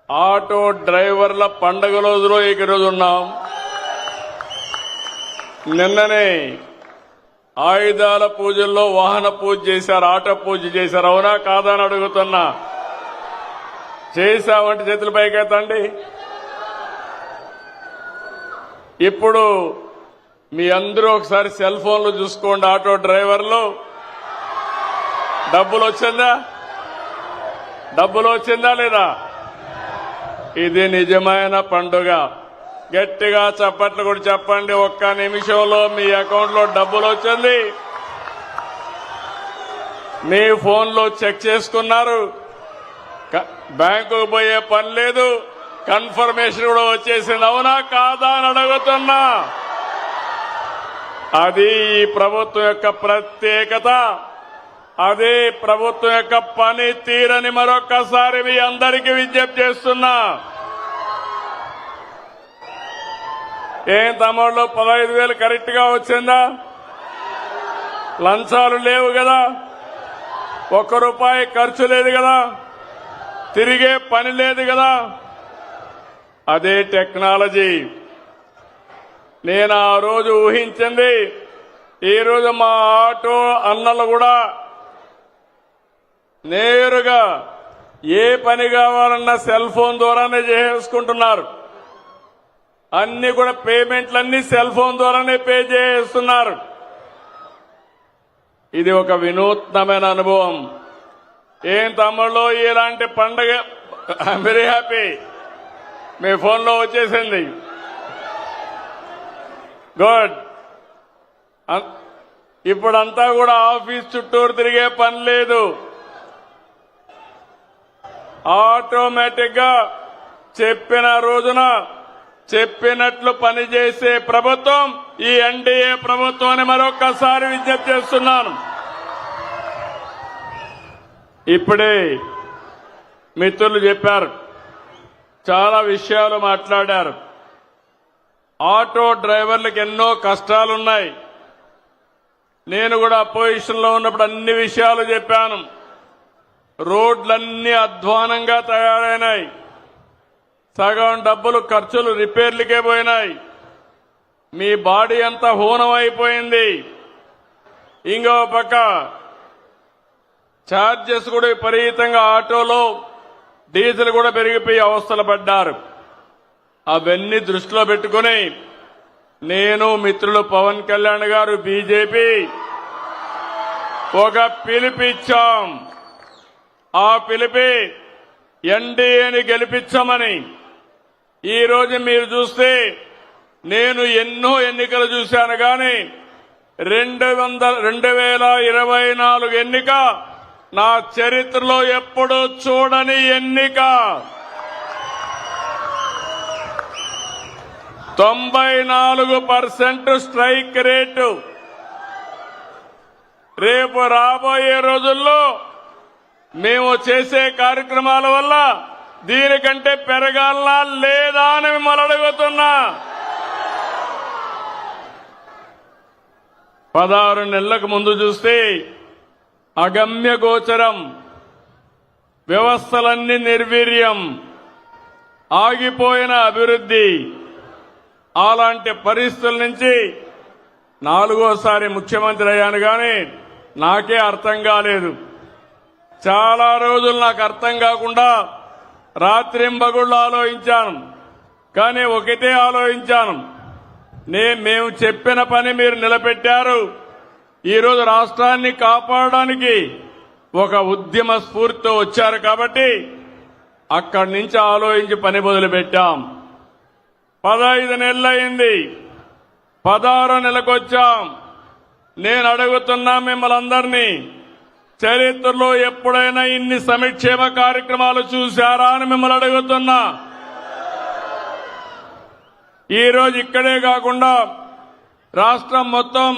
Auto డ్రైవర్ల పండగ రోజులో ఈరోజు ఉన్నాం. నిన్ననే ఆయుధాల పూజల్లో వాహన పూజ చేశారు, ఆటో పూజ చేశారు. అవునా కాదా అని అడుగుతున్నా. చేశామంటే చేతుల పైకెత్తండి. ఇప్పుడు మీ అందరూ ఒకసారి సెల్ ఫోన్లు చూసుకోండి. ఆటో డ్రైవర్లు డబ్బులు వచ్చిందా లేదా? ఇది నిజమైన పండుగ. గట్టిగా చప్పట్లు కూడా చెప్పండి. ఒక్క నిమిషంలో మీ అకౌంట్ లో డబ్బులు వచ్చింది. మీ ఫోన్లో చెక్ చేసుకున్నారు. బ్యాంకుకు పోయే పని లేదు. కన్ఫర్మేషన్ కూడా వచ్చేసింది. అవునా కాదా అని అడుగుతున్నా. అది ఈ ప్రభుత్వం యొక్క ప్రత్యేకత. అదే ప్రభుత్వం యొక్క పని తీరని మరొక్కసారి మీ అందరికీ విజ్ఞప్తి చేస్తున్నా. ఏం తమ్ముళ్ళు 15,000 కరెక్ట్ గా వచ్చిందా? లంచాలు లేవు కదా, ₹1 ఖర్చు లేదు కదా, తిరిగే పని లేదు కదా. అదే టెక్నాలజీ. నేను ఆ రోజు ఊహించింది. ఈ రోజు మా ఆటో అన్నలు కూడా నేరుగా ఏ పని కావాలన్నా సెల్ ఫోన్ ద్వారానే చేసుకుంటున్నారు. అన్ని కూడా పేమెంట్లన్నీ సెల్ ఫోన్ ద్వారానే పే చేస్తున్నారు. ఇది ఒక వినూత్నమైన అనుభవం. ఏం తమ్ముళ్ళు ఇలాంటి పండగ ఐఎమ్ వెరీ హ్యాపీ. మీ ఫోన్లో వచ్చేసింది. గుడ్. ఇప్పుడంతా కూడా ఆఫీస్ చుట్టూరు తిరిగే పని లేదు. ఆటోమేటిక్ గా చెప్పిన రోజున చెప్పినట్లు పనిచేసే ప్రభుత్వం ఈ ఎన్డీఏ ప్రభుత్వాన్ని మరొక్కసారి విజ్ఞప్తి చేస్తున్నాను. ఇప్పుడే మిత్రులు చెప్పారు, చాలా విషయాలు మాట్లాడారు. ఆటో డ్రైవర్లకు ఎన్నో కష్టాలున్నాయి. నేను కూడా అపోజిషన్ లో ఉన్నప్పుడు అన్ని విషయాలు చెప్పాను. రోడ్లన్నీ అధ్వానంగా తయారైనాయి. సగం డబ్బులు ఖర్చులు రిపేర్లకే పోయినాయి. మీ బాడీ అంతా హూనం అయిపోయింది. ఇంకో పక్క ఛార్జెస్ కూడా విపరీతంగా, ఆటోలో డీజిల్ కూడా పెరిగిపోయి అవస్థలు పడ్డారు. అవన్నీ దృష్టిలో పెట్టుకుని నేను, మిత్రులు పవన్ కళ్యాణ్ గారు, బీజేపీ ఒక పిలుపిచ్చాం. ఆ పిలిపి ఎన్డీఏని గెలిపించమని. ఈ రోజు మీరు చూస్తే నేను ఎన్నో ఎన్నికలు చూశాను, కానీ 2024 ఎన్నిక నా చరిత్రలో ఎప్పుడూ చూడని ఎన్నిక. 94% స్ట్రైక్ రేటు. రేపు రాబోయే రోజుల్లో మేము చేసే కార్యక్రమాల వల్ల దీనికంటే పెరగాలనా లేదా అని మిమ్మల్ని అడుగుతున్నా. 16 నెలలకు ముందు చూస్తే అగమ్య గోచరం, వ్యవస్థలన్నీ నిర్వీర్యం, ఆగిపోయిన అభివృద్ధి. అలాంటి పరిస్థితుల నుంచి 4వ సారి ముఖ్యమంత్రి అయ్యాను, కానీ నాకే అర్థం కాలేదు. చాలా రోజులు నాకు అర్థం కాకుండా రాత్రింబగుళ్ళు ఆలోచించాను. కానీ ఒకటే ఆలోచించాను, మేము చెప్పిన పని మీరు నిలబెట్టారు. ఈరోజు రాష్ట్రాన్ని కాపాడడానికి ఒక ఉద్యమ స్ఫూర్తితో వచ్చారు కాబట్టి అక్కడి నుంచి ఆలోచించి పని మొదలుపెట్టాం. 15 నెలలైంది, 16వ నెలకు వచ్చాం. నేను అడుగుతున్నా మిమ్మల్ని అందరినీ, చరిత్రలో ఎప్పుడైనా ఇన్ని సంక్షేమ కార్యక్రమాలు చూశారా అని మిమ్మల్ని అడుగుతున్నా. ఈరోజు ఇక్కడే కాకుండా రాష్ట్రం మొత్తం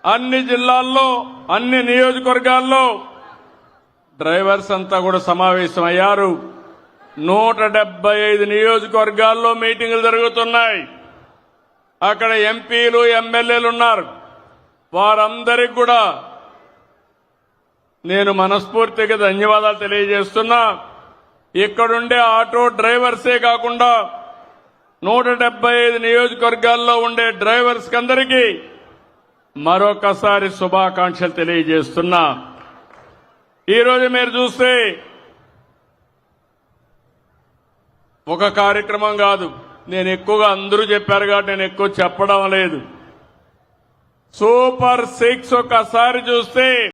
అన్ని జిల్లాల్లో, అన్ని నియోజకవర్గాల్లో డ్రైవర్స్ అంతా కూడా సమావేశమయ్యారు. 175 నియోజకవర్గాల్లో మీటింగులు జరుగుతున్నాయి. అక్కడ ఎంపీలు, ఎమ్మెల్యేలు ఉన్నారు. వారందరికీ కూడా నేను మనస్ఫూర్తిగా ధన్యవాదాలు తెలియజేస్తున్నా. ఇక్కడుండే ఆటో డ్రైవర్సే కాకుండా 175 నియోజకవర్గాల్లో ఉండే డ్రైవర్స్ అందరికీ మరొకసారి శుభాకాంక్షలు తెలియజేస్తున్నా. ఈరోజు మీరు చూస్తే ఒక కార్యక్రమం కాదు, నేను ఎక్కువగా అందరూ చెప్పారు కాబట్టి నేను ఎక్కువ చెప్పడం లేదు. సూపర్ 6 ఒకసారి చూస్తే